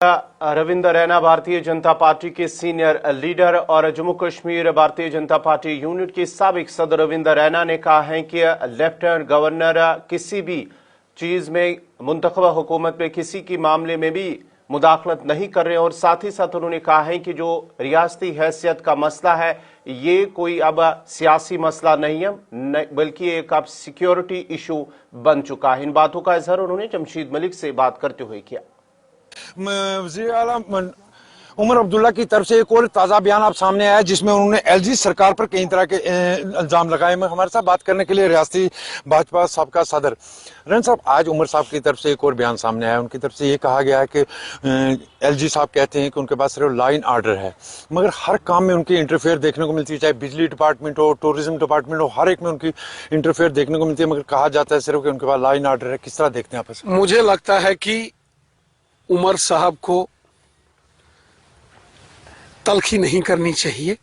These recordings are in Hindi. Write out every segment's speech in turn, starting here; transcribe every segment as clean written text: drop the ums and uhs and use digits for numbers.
रविंद्र रैना भारतीय जनता पार्टी के सीनियर लीडर और जम्मू कश्मीर भारतीय जनता पार्टी यूनिट के साबिक सदर रविंद्र रैना ने कहा है कि लेफ्टिनेंट गवर्नर किसी भी चीज में मुंतखबा हुकूमत में किसी के मामले में भी मुदाखलत नहीं कर रहे और साथ ही साथ उन्होंने कहा है कि जो रियासती हैसियत का मसला है ये कोई अब सियासी मसला नहीं है बल्कि एक अब सिक्योरिटी इशू बन चुका है। इन बातों का इजहार उन्होंने जमशीद मलिक से बात करते हुए किया। वज़ीर आला उमर अब्दुल्ला की तरफ से एक और ताज़ा बयान आप सामने आया जिसमें उन्होंने एलजी सरकार पर कई तरह के इल्जाम लगाए। हमारे साथ बात करने के लिए रियासती भाजपा सबका सदर रन साहब, आज उमर साहब की तरफ से एक और बयान सामने आया। उनकी तरफ से ये कहा गया है कि एलजी साहब कहते हैं कि उनके पास सिर्फ लाइन आर्डर है, मगर हर काम में उनकी इंटरफेयर देखने को मिलती है, चाहे बिजली डिपार्टमेंट हो, टूरिज्म डिपार्टमेंट हो, हर एक में उनकी इंटरफेयर देखने को मिलती है, मगर कहा जाता है सिर्फ कि उनके पास लाइन आर्डर है। किस तरह देखते हैं आप? मुझे लगता है कि उमर साहब को तलखी नहीं करनी चाहिए।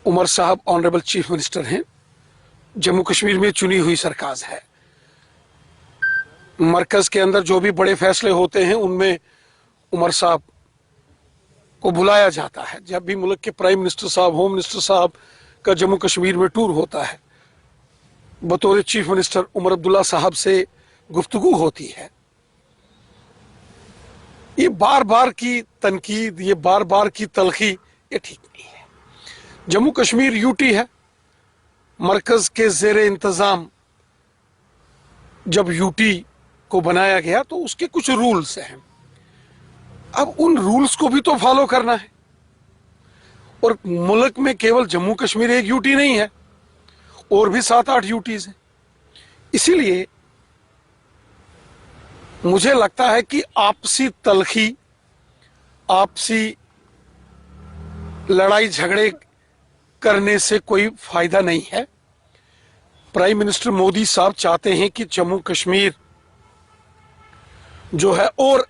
उमर साहब ऑनरेबल चीफ मिनिस्टर हैं, जम्मू कश्मीर में चुनी हुई सरकार है। मरकज के अंदर जो भी बड़े फैसले होते हैं उनमें उमर साहब को बुलाया जाता है। जब भी मुल्क के प्राइम मिनिस्टर साहब, होम मिनिस्टर साहब का जम्मू कश्मीर में टूर होता है, बतौर चीफ मिनिस्टर उमर अब्दुल्ला साहब से गुफ्तगू होती है। ये बार बार की तनकीद, ये बार बार की तलखी, ये ठीक नहीं है। जम्मू कश्मीर यूटी है, मरकज के जेरे इंतजाम जब यूटी को बनाया गया तो उसके कुछ रूल्स हैं। अब उन रूल्स को भी तो फॉलो करना है, और मुल्क में केवल जम्मू कश्मीर एक यूटी नहीं है, और भी 7-8 यूटीज हैं। इसीलिए मुझे लगता है कि आपसी तलखी, आपसी लड़ाई झगड़े करने से कोई फायदा नहीं है। प्राइम मिनिस्टर मोदी साहब चाहते हैं कि जम्मू कश्मीर जो है और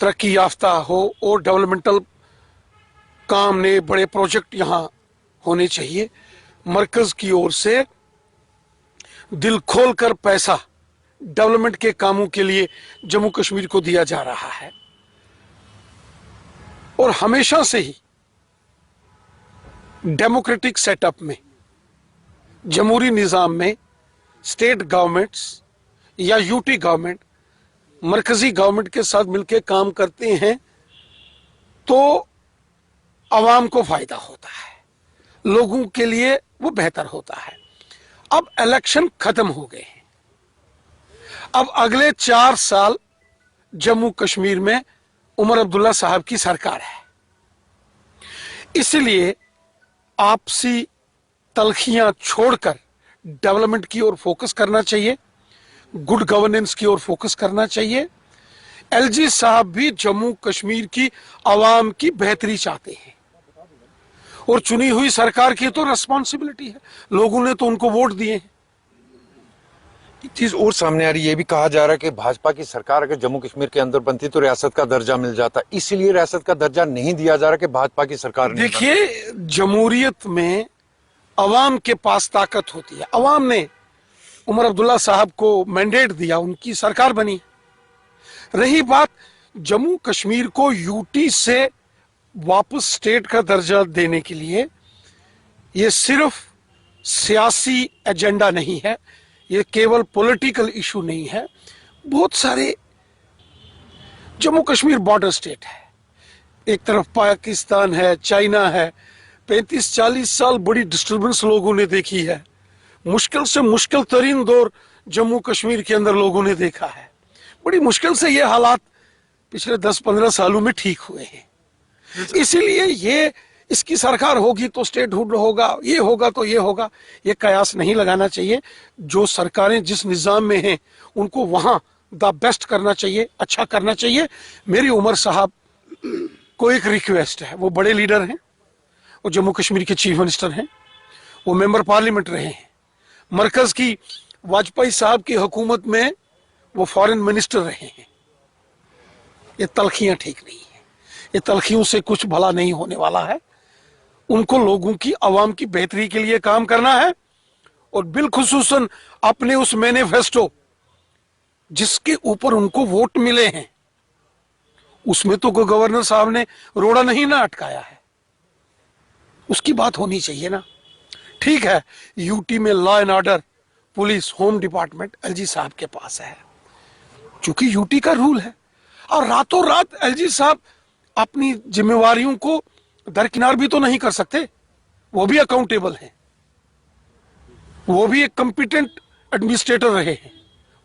तरक्की याफ्ता हो, और डेवलपमेंटल काम ने बड़े प्रोजेक्ट यहां होने चाहिए। मरकज की ओर से दिल खोलकर पैसा डेवलपमेंट के कामों के लिए जम्मू कश्मीर को दिया जा रहा है, और हमेशा से ही डेमोक्रेटिक सेटअप में, जमहूरी निजाम में स्टेट गवर्नमेंट्स या यूटी गवर्नमेंट मरकजी गवर्नमेंट के साथ मिलकर काम करते हैं तो आवाम को फायदा होता है, लोगों के लिए वो बेहतर होता है। अब इलेक्शन खत्म हो गए हैं, अब अगले 4 साल जम्मू कश्मीर में उमर अब्दुल्ला साहब की सरकार है। इसलिए आपसी तलखियां छोड़कर डेवलपमेंट की ओर फोकस करना चाहिए, गुड गवर्नेंस की ओर फोकस करना चाहिए। एलजी साहब भी जम्मू कश्मीर की आवाम की बेहतरी चाहते हैं, और चुनी हुई सरकार की तो रिस्पॉन्सिबिलिटी है, लोगों ने तो उनको वोट दिए हैं। एक चीज और सामने आ रही है, ये भी कहा जा रहा है कि भाजपा की सरकार अगर जम्मू कश्मीर के अंदर बनती तो रियासत का दर्जा मिल जाता, इसीलिए रियासत का दर्जा नहीं दिया जा रहा कि भाजपा की सरकार। देखिए, जमहूरियत में अवाम के पास ताकत होती है। अवाम ने उमर अब्दुल्ला साहब को मैंडेट दिया, उनकी सरकार बनी। रही बात जम्मू कश्मीर को यूटी से वापस स्टेट का दर्जा देने के लिए, ये सिर्फ सियासी एजेंडा नहीं है, ये केवल पॉलिटिकल इशू नहीं है। बहुत सारे, जम्मू कश्मीर बॉर्डर स्टेट है, एक तरफ पाकिस्तान है, चाइना है। 35-40 साल बड़ी डिस्टर्बेंस लोगों ने देखी है, मुश्किल से मुश्किल तरीन दौर जम्मू कश्मीर के अंदर लोगों ने देखा है। बड़ी मुश्किल से ये हालात पिछले 10-15 सालों में ठीक हुए हैं। इसीलिए ये इसकी सरकार होगी तो स्टेटहुड होगा, ये होगा तो ये होगा, ये कयास नहीं लगाना चाहिए। जो सरकारें जिस निजाम में हैं उनको वहां द बेस्ट करना चाहिए, अच्छा करना चाहिए। मेरी उमर साहब को एक रिक्वेस्ट है, वो बड़े लीडर हैं, वो जम्मू कश्मीर के चीफ मिनिस्टर हैं, वो मेंबर पार्लियामेंट रहे हैं, मरकज की वाजपेयी साहब की हुकूमत में वो फॉरेन मिनिस्टर रहे हैं। ये तलखियां ठीक नहीं है, ये तलखियों से कुछ भला नहीं होने वाला है। उनको लोगों की, आवाम की बेहतरी के लिए काम करना है, और बिलखुसूसन अपने उस मैनिफेस्टो जिसके ऊपर उनको वोट मिले हैं, उसमें तो गवर्नर साहब ने रोड़ा नहीं ना अटकाया है, उसकी बात होनी चाहिए ना। ठीक है, यूटी में law and order, police, home department LG साहब के पास है, क्योंकि यूटी का रूल है। और रातों रात एलजी साहब अपनी जिम्मेवारियों को दरकिनार भी तो नहीं कर सकते, वो भी अकाउंटेबल हैं, वो भी एक कॉम्पिटेंट एडमिनिस्ट्रेटर रहे हैं,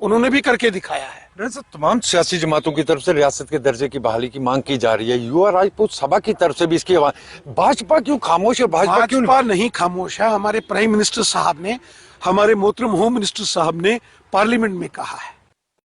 उन्होंने भी करके दिखाया है। तमाम सियासी जमातों की तरफ से रियासत के दर्जे की बहाली की मांग की जा रही है। युवा राजपूत सभा की तरफ से भी इसकी आवाज, भाजपा क्यों खामोश है? भाजपा नहीं खामोश है। हमारे प्राइम मिनिस्टर साहब ने, हमारे मोहतरम होम मिनिस्टर साहब ने पार्लियामेंट में कहा है